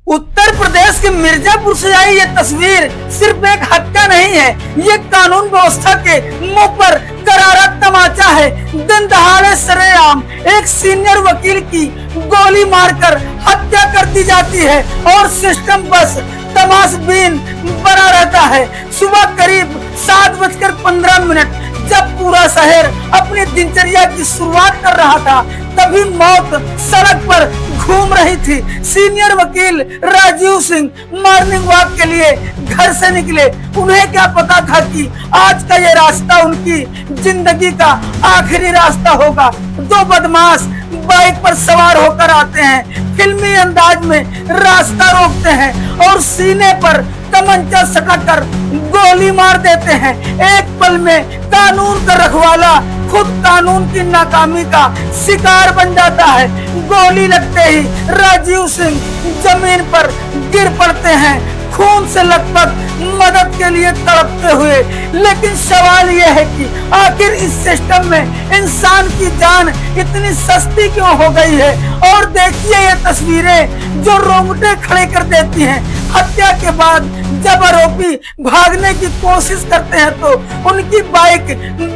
उत्तर प्रदेश के मिर्जापुर से आई ये तस्वीर सिर्फ एक हत्या नहीं है, ये कानून व्यवस्था के मुंह पर करारा तमाचा है। दिन दहाड़े सरेआम एक सीनियर वकील की गोली मारकर हत्या कर दी जाती है और सिस्टम बस तमाशबीन बना रहता है। सुबह करीब 7:15 जब पूरा शहर अपनी दिनचर्या की शुरुआत कर रहा था, तभी मौत सड़क पर घूम रही थी। सीनियर वकील राजीव सिंह मॉर्निंग वॉक के लिए घर से निकले। उन्हें क्या पता था कि आज का ये रास्ता उनकी जिंदगी का आखिरी रास्ता होगा। दो बदमाश बाइक पर सवार होकर आते हैं, फिल्मी अंदाज में रास्ता रोकते हैं और सीने पर तमंचा सटाकर गोली मार देते हैं। एक पल में कानून का रखवाला खुद कानून की नाकामी का शिकार बन जाता है। गोली लगते ही राजीव सिंह जमीन पर गिर पड़ते हैं, खून से लथपथ, मदद के लिए तड़पते हुए। लेकिन सवाल यह है कि आखिर इस सिस्टम में इंसान की जान इतनी सस्ती क्यों हो गई है। और देखिए ये तस्वीरें जो रोंगटे खड़े कर देती हैं। हत्या के बाद जब आरोपी भागने की कोशिश करते हैं तो उनकी बाइक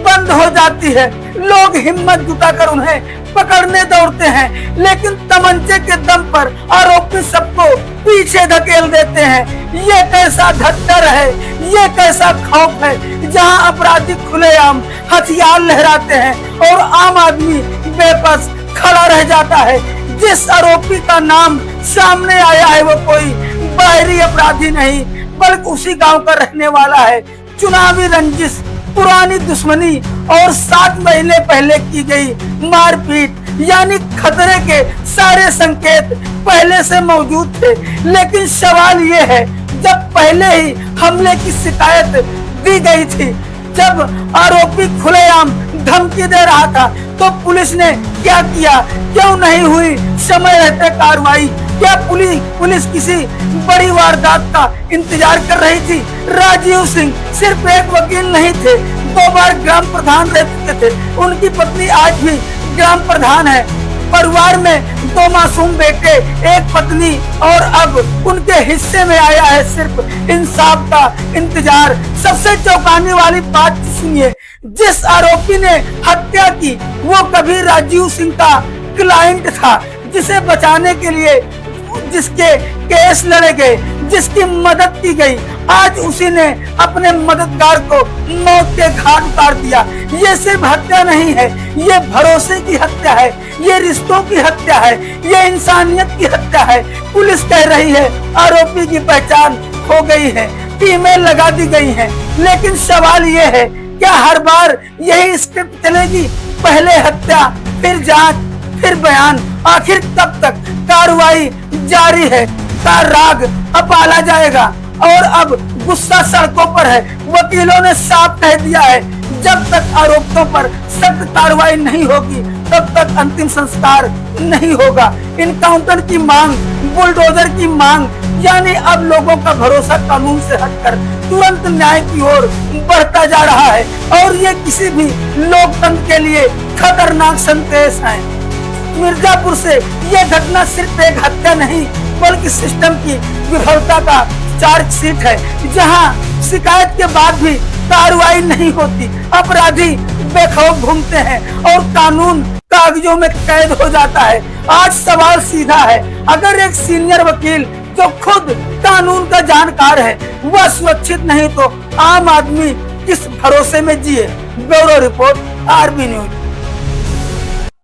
बंद हो जाती है। लोग हिम्मत जुटाकर उन्हें पकड़ने दौड़ते हैं, लेकिन तमंचे के दम पर आरोपी सबको पीछे धकेल देते हैं। ये कैसा धक्कर है, ये कैसा खौफ है, जहां अपराधी खुलेआम हथियार लहराते हैं और आम आदमी बेबस खड़ा रह जाता है। जिस आरोपी का नाम सामने आया है वो कोई बाहरी अपराधी नहीं, बल्कि उसी गांव का रहने वाला है। चुनावी रंजिश, पुरानी दुश्मनी और 7 महीने पहले की गई मारपीट, यानी खतरे के सारे संकेत पहले से मौजूद थे। लेकिन सवाल ये है, जब पहले ही हमले की शिकायत दी गई थी, जब आरोपी खुलेआम धमकी दे रहा था, तो पुलिस ने क्या किया? क्यों नहीं हुई समय रहते कार्रवाई? क्या पुलिस किसी बड़ी वारदात का इंतजार कर रही थी? राजीव सिंह सिर्फ एक वकील नहीं थे, 2 बार ग्राम प्रधान रह चुके थे। उनकी पत्नी आज भी ग्राम प्रधान है। परिवार में 2 मासूम बेटे, एक पत्नी, और अब उनके हिस्से में आया है सिर्फ इंसाफ का इंतजार। सबसे चौंकाने वाली बात सुनिए, जिस आरोपी ने हत्या की वो कभी राजीव सिंह का क्लाइंट था, जिसे बचाने के लिए जिसके केस लड़े गए, जिसकी मदद की गई। आज उसी ने अपने मददगार को मौत के घाट उतार दिया। ये सिर्फ हत्या नहीं है, ये भरोसे की हत्या है, ये रिश्तों की हत्या है, ये इंसानियत की हत्या है। पुलिस कह रही है आरोपी की पहचान हो गई है, टीमें लगा दी गई हैं। लेकिन सवाल ये है, क्या हर बार यही स्क्रिप्ट चलेगी? पहले हत्या, फिर जांच, फिर बयान, आखिर कब तक कार्रवाई जारी है? का राग अपाला जाएगा और अब गुस्सा सड़कों पर है। वकीलों ने साफ कह दिया है, जब तक आरोपियों पर सख्त कार्रवाई नहीं होगी तब तक अंतिम संस्कार नहीं होगा। इनकाउंटर की मांग, बुलडोजर की मांग, यानी अब लोगों का भरोसा कानून से हटकर तुरंत न्याय की ओर बढ़ता जा रहा है और ये किसी भी लोकतंत्र के लिए खतरनाक संदेश है। मिर्जापुर से ये घटना सिर्फ एक हत्या नहीं, बल्कि सिस्टम की विफलता का चार्जशीट है, जहां शिकायत के बाद भी कार्रवाई नहीं होती। अपराधी बेखौफ घूमते हैं और कानून कागजों में कैद हो जाता है। आज सवाल सीधा है, अगर एक सीनियर वकील जो खुद कानून का जानकार है वह सुरक्षित नहीं, तो आम आदमी किस भरोसे में जिए? Bureau report, RB news.